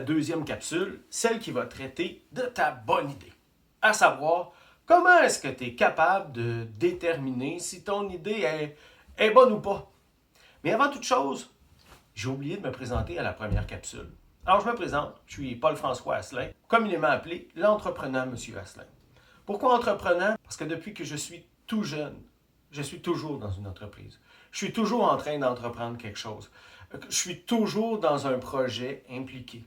deuxième capsule, celle qui va traiter de ta bonne idée. À savoir, comment est-ce que tu es capable de déterminer si ton idée est bonne ou pas. Mais avant toute chose, j'ai oublié de me présenter à la première capsule. Alors je me présente, je suis Paul-François Asselin, communément appelé l'entrepreneur M. Asselin. Pourquoi entrepreneur? Parce que depuis que je suis tout jeune, je suis toujours dans une entreprise. Je suis toujours en train d'entreprendre quelque chose. Je suis toujours dans un projet impliqué.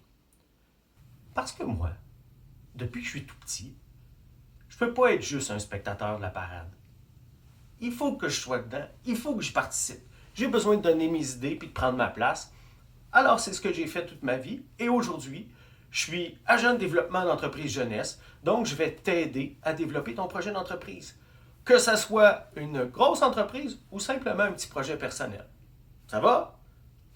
Parce que moi, depuis que je suis tout petit, je ne peux pas être juste un spectateur de la parade. Il faut que je sois dedans, il faut que j'y participe. J'ai besoin de donner mes idées puis de prendre ma place. Alors, c'est ce que j'ai fait toute ma vie. Et aujourd'hui, je suis agent de développement d'entreprise jeunesse. Donc, je vais t'aider à développer ton projet d'entreprise. Que ça soit une grosse entreprise ou simplement un petit projet personnel. Ça va?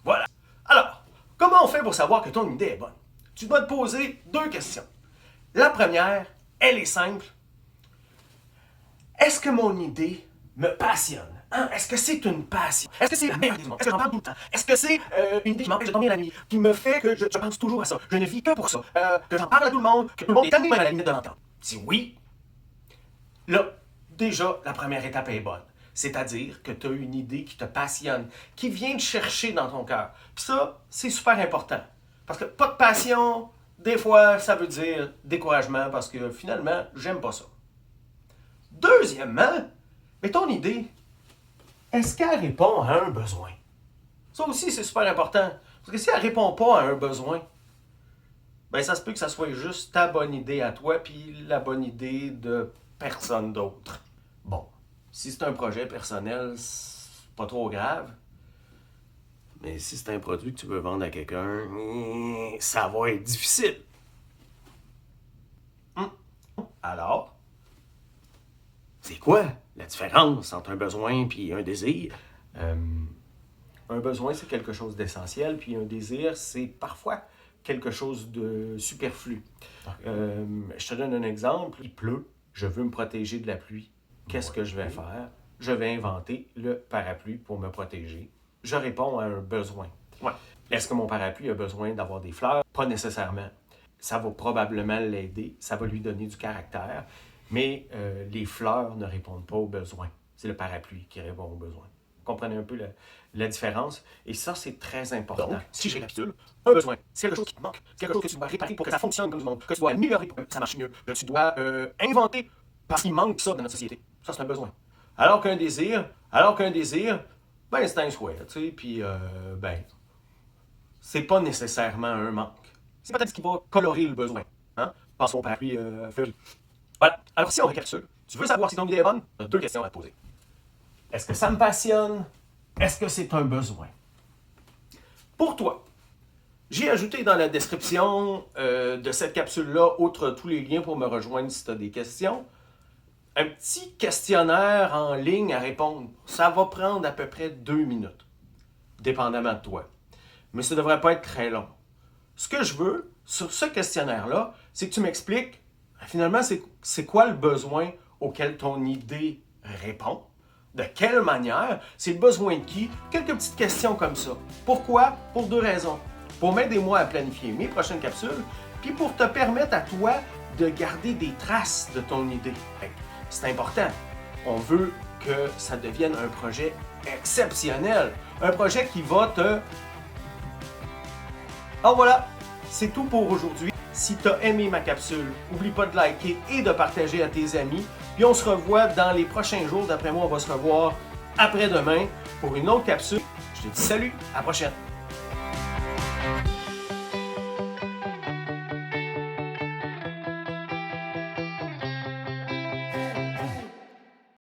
Voilà. Alors, comment on fait pour savoir que ton idée est bonne? Tu dois te poser 2 questions. La première, elle est simple. Est-ce que mon idée me passionne? Hein? Est-ce que c'est une passion? Est-ce que c'est la meilleure idée du monde? Est-ce que j'en parle tout le temps? Est-ce que c'est une idée qui m'empêche de dormir la nuit, qui me fait que je pense toujours à ça, je ne vis que pour ça, que j'en parle à tout le monde, que tout le monde est tanné à la limite de l'entendre? Si oui, là, déjà, la première étape est bonne. C'est-à-dire que tu as une idée qui te passionne, qui vient te chercher dans ton cœur. Puis ça, c'est super important. Parce que pas de passion, des fois, ça veut dire découragement parce que finalement, j'aime pas ça. Deuxièmement, mais ton idée, est-ce qu'elle répond à un besoin? Ça aussi, c'est super important. Parce que si elle ne répond pas à un besoin, ben ça se peut que ça soit juste ta bonne idée à toi puis la bonne idée de personne d'autre. Bon, si c'est un projet personnel, c'est pas trop grave. Mais si c'est un produit que tu veux vendre à quelqu'un, ça va être difficile. Alors, c'est quoi la différence entre un besoin et un désir? Un besoin, c'est quelque chose d'essentiel, puis un désir, c'est parfois quelque chose de superflu. Je te donne un exemple. Il pleut, je veux me protéger de la pluie. Qu'est-ce que je vais faire? Je vais inventer le parapluie pour me protéger. Je réponds à un besoin. Ouais. Est-ce que mon parapluie a besoin d'avoir des fleurs? Pas nécessairement. Ça va probablement l'aider, ça va lui donner du caractère, mais les fleurs ne répondent pas aux besoins. C'est le parapluie qui répond aux besoins. Vous comprenez un peu la différence? Et ça, c'est très important. Donc, si je récapitule, un besoin, c'est quelque chose qui te manque, c'est quelque chose que tu dois réparer pour que ça fonctionne comme du monde, que tu dois améliorer pour que ça marche mieux, que tu dois inventer parce qu'il manque ça dans notre société. Ça, c'est un besoin. Alors qu'un désir, ben, c'est un souhait, tu sais, puis, ben, c'est pas nécessairement un manque. C'est peut-être ce qui va colorer le besoin. Hein? Pense au parapluie fleuri. Voilà. Alors, si on récapitule, tu veux savoir si ton idée est bonne? Tu as 2 questions à te poser. Est-ce que ça me passionne? Est-ce que c'est un besoin? Pour toi, j'ai ajouté dans la description de cette capsule-là, outre tous les liens pour me rejoindre si tu as des questions, un petit questionnaire en ligne à répondre. Ça va prendre à peu près 2 minutes, dépendamment de toi. Mais ça ne devrait pas être très long. Ce que je veux, sur ce questionnaire-là, c'est que tu m'expliques, finalement, c'est quoi le besoin auquel ton idée répond? De quelle manière? C'est le besoin de qui? Quelques petites questions comme ça. Pourquoi? Pour 2 raisons. Pour m'aider moi à planifier mes prochaines capsules, puis pour te permettre à toi de garder des traces de ton idée. C'est important. On veut que ça devienne un projet exceptionnel. Un projet qui va te... Alors voilà, c'est tout pour aujourd'hui. Si tu as aimé ma capsule, n'oublie pas de liker et de partager à tes amis. Puis on se revoit dans les prochains jours. D'après moi, on va se revoir après-demain pour une autre capsule. Je te dis salut, à la prochaine.